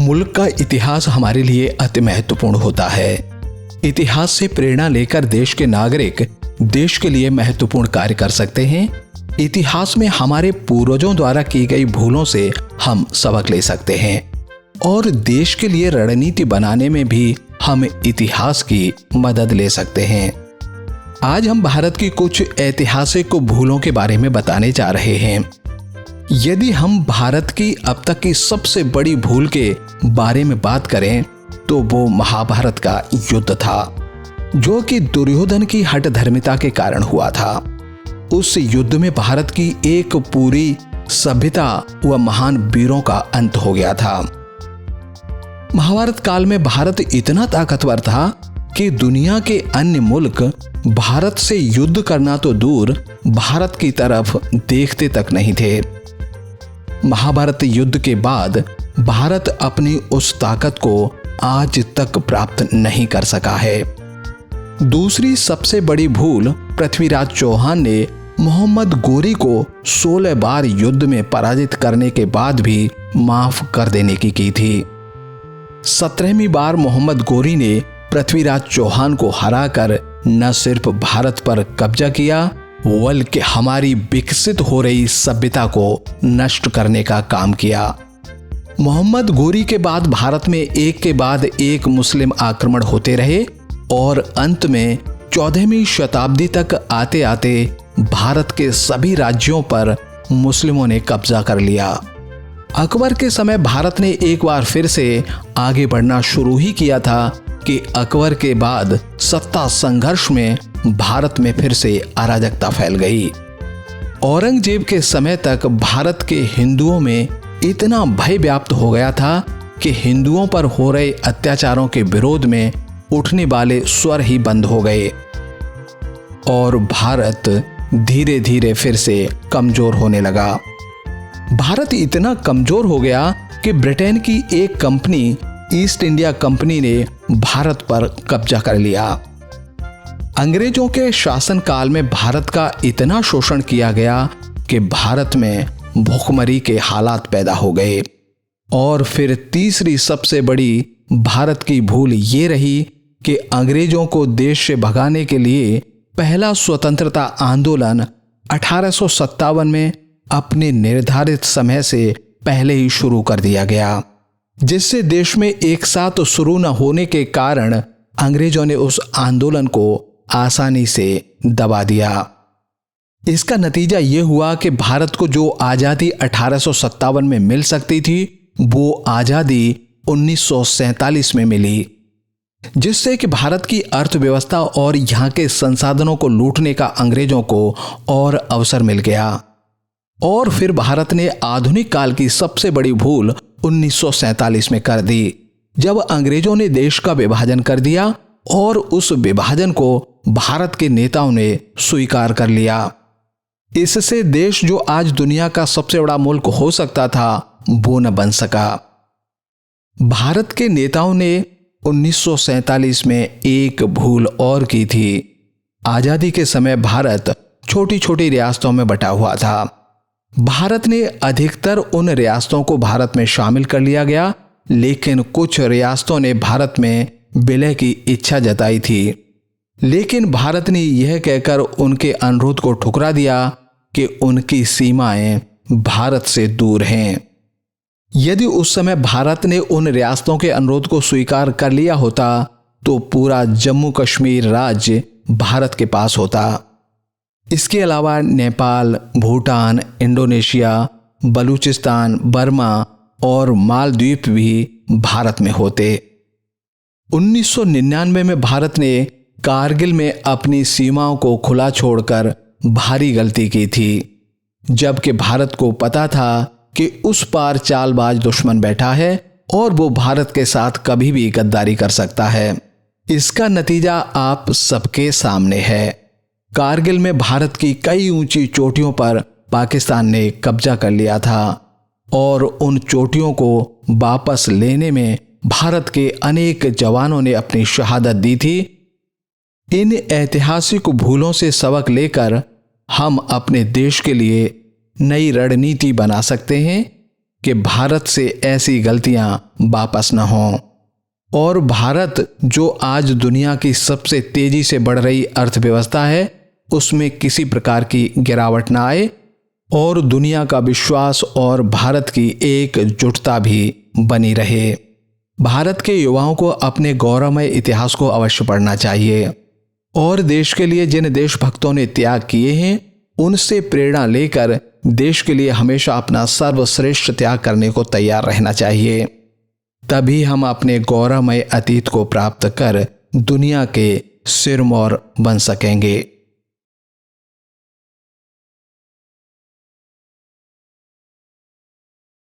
मुल्क का इतिहास हमारे लिए अति महत्वपूर्ण होता है। इतिहास से प्रेरणा लेकर देश के नागरिक देश के लिए महत्वपूर्ण कार्य कर सकते हैं। इतिहास में हमारे पूर्वजों द्वारा की गई भूलों से हम सबक ले सकते हैं और देश के लिए रणनीति बनाने में भी हम इतिहास की मदद ले सकते हैं। आज हम भारत की कुछ ऐतिहासिक भूलों के बारे में बताने जा रहे हैं। यदि हम भारत की अब तक की सबसे बड़ी भूल के बारे में बात करें तो वो महाभारत का युद्ध था, जो कि दुर्योधन की हठधर्मिता के कारण हुआ था। उस युद्ध में भारत की एक पूरी सभ्यता व महान वीरों का अंत हो गया था। महाभारत काल में भारत इतना ताकतवर था कि दुनिया के अन्य मुल्क भारत से युद्ध करना तो दूर, भारत की तरफ देखते तक नहीं थे। महाभारत युद्ध के बाद भारत अपनी उस ताकत को आज तक प्राप्त नहीं कर सका है। दूसरी सबसे बड़ी भूल पृथ्वीराज चौहान ने मोहम्मद गोरी को 16 बार युद्ध में पराजित करने के बाद भी माफ कर देने की थी। 17वीं बार मोहम्मद गोरी ने पृथ्वीराज चौहान को हराकर न सिर्फ भारत पर कब्जा किया बल्कि हमारी विकसित हो रही सभ्यता को नष्ट करने का काम किया। मोहम्मद गोरी के बाद भारत में एक के बाद एक मुस्लिम आक्रमण होते रहे और अंत में 14वीं शताब्दी तक आते आते भारत के सभी राज्यों पर मुस्लिमों ने कब्जा कर लिया। अकबर के समय भारत ने एक बार फिर से आगे बढ़ना शुरू ही किया था कि अकबर के बाद सत्ता संघर्ष में भारत में फिर से अराजकता फैल गई। औरंगजेब के समय तक भारत के हिंदुओं में इतना भय व्याप्त हो गया था कि हिंदुओं पर हो रहे अत्याचारों के विरोध में उठने वाले स्वर ही बंद हो गए और भारत धीरे धीरे फिर से कमजोर होने लगा। भारत इतना कमजोर हो गया कि ब्रिटेन की एक कंपनी ईस्ट इंडिया कंपनी ने भारत पर कब्जा कर लिया। अंग्रेजों के शासनकाल में भारत का इतना शोषण किया गया कि भारत में भूखमरी के हालात पैदा हो गए। और फिर तीसरी सबसे बड़ी भारत की भूल ये रही कि अंग्रेजों को देश से भगाने के लिए पहला स्वतंत्रता आंदोलन 1857 में अपने निर्धारित समय से पहले ही शुरू कर दिया गया, जिससे देश में एक साथ शुरू न होने के कारण अंग्रेजों ने उस आंदोलन को आसानी से दबा दिया। इसका नतीजा यह हुआ कि भारत को जो आजादी 1857 में मिल सकती थी वो आजादी 1947 में मिली, जिससे कि भारत की अर्थव्यवस्था और यहाँ के संसाधनों को लूटने का अंग्रेजों को और अवसर मिल गया। और फिर भारत ने आधुनिक काल की सबसे बड़ी भूल 1947 में कर दी, जब अंग्रेजों ने देश का विभाजन कर दिया और उस विभाजन को भारत के नेताओं ने स्वीकार कर लिया। इससे देश जो आज दुनिया का सबसे बड़ा मुल्क हो सकता था वो न बन सका। भारत के नेताओं ने 1947 में एक भूल और की थी। आजादी के समय भारत छोटी छोटी रियासतों में बटा हुआ था। भारत ने अधिकतर उन रियासतों को भारत में शामिल कर लिया गया, लेकिन कुछ रियासतों ने भारत में विलय की इच्छा जताई थी। लेकिन भारत ने यह कहकर उनके अनुरोध को ठुकरा दिया कि उनकी सीमाएं भारत से दूर हैं। यदि उस समय भारत ने उन रियासतों के अनुरोध को स्वीकार कर लिया होता तो पूरा जम्मू कश्मीर राज्य भारत के पास होता। इसके अलावा नेपाल, भूटान, इंडोनेशिया, बलूचिस्तान, बर्मा और मालदीव भी भारत में होते। 1999 में भारत ने कारगिल में अपनी सीमाओं को खुला छोड़कर भारी गलती की थी, जबकि भारत को पता था कि उस पार चालबाज दुश्मन बैठा है और वो भारत के साथ कभी भी गद्दारी कर सकता है। इसका नतीजा आप सबके सामने है। कारगिल में भारत की कई ऊंची चोटियों पर पाकिस्तान ने कब्जा कर लिया था और उन चोटियों को वापस लेने में भारत के अनेक जवानों ने अपनी शहादत दी थी। इन ऐतिहासिक भूलों से सबक लेकर हम अपने देश के लिए नई रणनीति बना सकते हैं कि भारत से ऐसी गलतियां वापस न हों और भारत जो आज दुनिया की सबसे तेजी से बढ़ रही अर्थव्यवस्था है उसमें किसी प्रकार की गिरावट न आए और दुनिया का विश्वास और भारत की एकजुटता भी बनी रहे। भारत के युवाओं को अपने गौरवमय इतिहास को अवश्य पढ़ना चाहिए और देश के लिए जिन देशभक्तों ने त्याग किए हैं उनसे प्रेरणा लेकर देश के लिए हमेशा अपना सर्वश्रेष्ठ त्याग करने को तैयार रहना चाहिए। तभी हम अपने गौरवमय अतीत को प्राप्त कर दुनिया के सिरमौर बन सकेंगे।